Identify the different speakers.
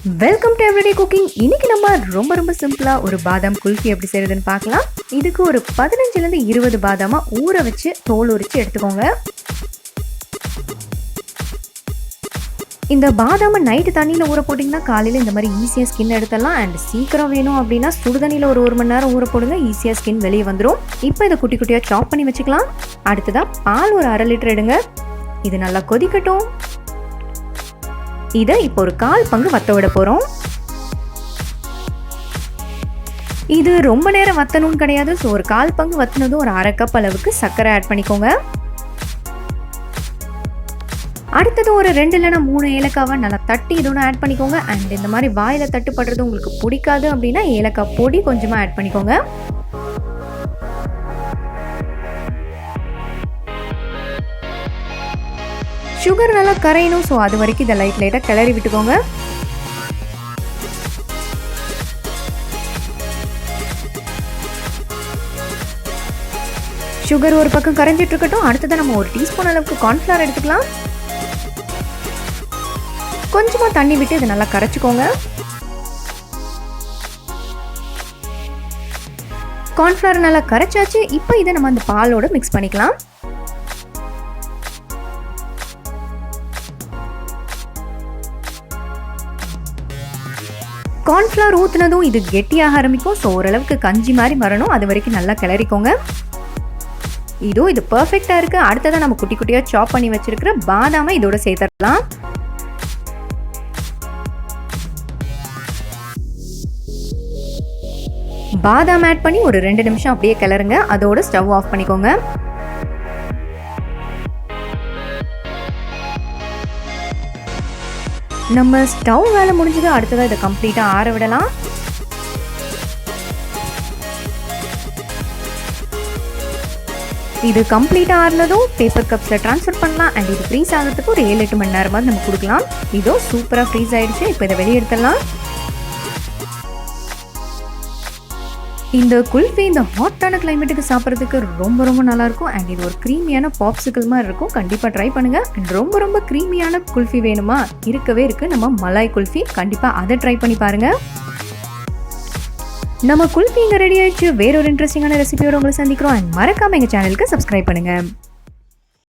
Speaker 1: Welcome to everyday cooking. இன்னைக்கு நம்ம ரொம்ப சிம்பிளா ஒரு பாதாம் குல்ஃபி எப்படி செய்யறதுன்னு பார்க்கலாம். இதுக்கு ஒரு 15லேருந்து 20 பாதாமா ஊற வச்சு தோல் உரிச்சு எடுத்துக்கோங்க. இந்த பாதாமை நைட்டு தண்ணியில் ஊற போட்டிங்கன்னா காலையில் இந்த மாதிரி ஈஸியாக ஸ்கின் எடுத்துடலாம். அண்ட் சீக்கிரம் வேணும் அப்படின்னா சுடுதண்ணியில் ஒரு மணி நேரம் ஊற போடுங்க, ஈஸியாக ஸ்கின் வெளியே வந்துடும். இப்போ இதை குட்டி குட்டியாக சாப் பண்ணி வச்சுக்கலாம். அடுத்ததாக பால் ஒரு 1/2 லிட்டர் எடுங்க. இது நல்லா கொதிக்கட்டும். இதை இப்போ ஒரு 1/4 பங்கு வத்த விட போகிறோம். இது ரொம்ப நேரம் வத்தணும்னு கிடையாது. ஸோ ஒரு 1/4 பங்கு வத்தினதும் ஒரு 1/2 கப் அளவுக்கு சர்க்கரை ஆட் பண்ணிக்கோங்க. அடுத்தது ஒரு 2 இல்லைனா 3 ஏலக்காவை நல்லா தட்டி இதோட ஆட் பண்ணிக்கோங்க. அண்ட் இந்த மாதிரி வாயில் தட்டுப்படுறது உங்களுக்கு பிடிக்காது அப்படின்னா ஏலக்காய் பொடி கொஞ்சமாக ஆட் பண்ணிக்கோங்க. சுகர் நல்லா கரையணும். ஸோ அது வரைக்கும் இதை லைட்டாக கிளறி விட்டுக்கோங்க. சுகர் ஒரு பக்கம் கரைஞ்சிட்டு இருக்கட்டும். அடுத்தது நம்ம ஒரு டீஸ்பூன் அளவுக்கு கார்ன்ஃப்ளவர் எடுத்துக்கலாம். கொஞ்சமா தண்ணி விட்டு இதை நல்லா கரைச்சிக்கோங்க. கார்ன்ஃப்ளவர் நல்லா கரைச்சாச்சு. இப்போ இதை நம்ம அந்த பாலோட மிக்ஸ் பண்ணிக்கலாம். கார்ன்ஃப்ளவர் ஊற்றுனதும் இது கெட்டியாக ஆரம்பிக்கும். ஸோ ஓரளவுக்கு கஞ்சி மாதிரி வரணும். அது வரைக்கும் நல்லா கிளறிக்கோங்க. இது பர்ஃபெக்டாக இருக்குது. அடுத்ததான் நம்ம குட்டி குட்டியாக சாப் பண்ணி வச்சிருக்கிற பாதாமை இதோட சேர்த்துடலாம். பாதாம் ஆட் பண்ணி ஒரு 2 நிமிஷம் அப்படியே கிளறுங்க. அதோட ஸ்டவ் ஆஃப் பண்ணிக்கோங்க. நம்ம ஸ்டவ் வேலை முடிஞ்சது. அடுத்ததாக இதை கம்ப்ளீட்டாக ஆற விடலாம். இது கம்ப்ளீட்டாக ஆறினதும் பேப்பர் கப்ஸில் ட்ரான்ஸ்ஃபர் பண்ணலாம். அண்ட் இது ஃப்ரீஸ் ஆகிறதுக்கு ஒரு 7-8 மணி நேரமாவது நம்ம கொடுக்கலாம். இதோ சூப்பராக ஃப்ரீஸ் ஆகிடுச்சு. இப்போ இதை வெளியே எடுத்துடலாம். இந்த குல்ஃபி இந்த ஹாட்டான கிளைமேட்டுக்கு சாப்பிட்றதுக்கு ரொம்ப நல்லாயிருக்கும். அண்ட் இது ஒரு க்ரீமியான பாப்சிக்கல் மாதிரி இருக்கும். கண்டிப்பாக ட்ரை பண்ணுங்கள். அண்ட் ரொம்ப க்ரீமியான குல்ஃபி வேணுமா? இருக்கவே இருக்குது நம்ம மலாய் குல்ஃபி. கண்டிப்பாக அதை ட்ரை பண்ணி பாருங்கள். நம்ம குல்ஃபி இங்கே ரெடி ஆயிடுச்சு. வேற ஒரு இன்ட்ரெஸ்டிங்கான ரெசிபியோட உங்களை சந்திக்கிறோம். அண்ட் மறக்காமல் எங்கள் சேனலுக்கு சப்ஸ்கிரைப் பண்ணுங்கள்.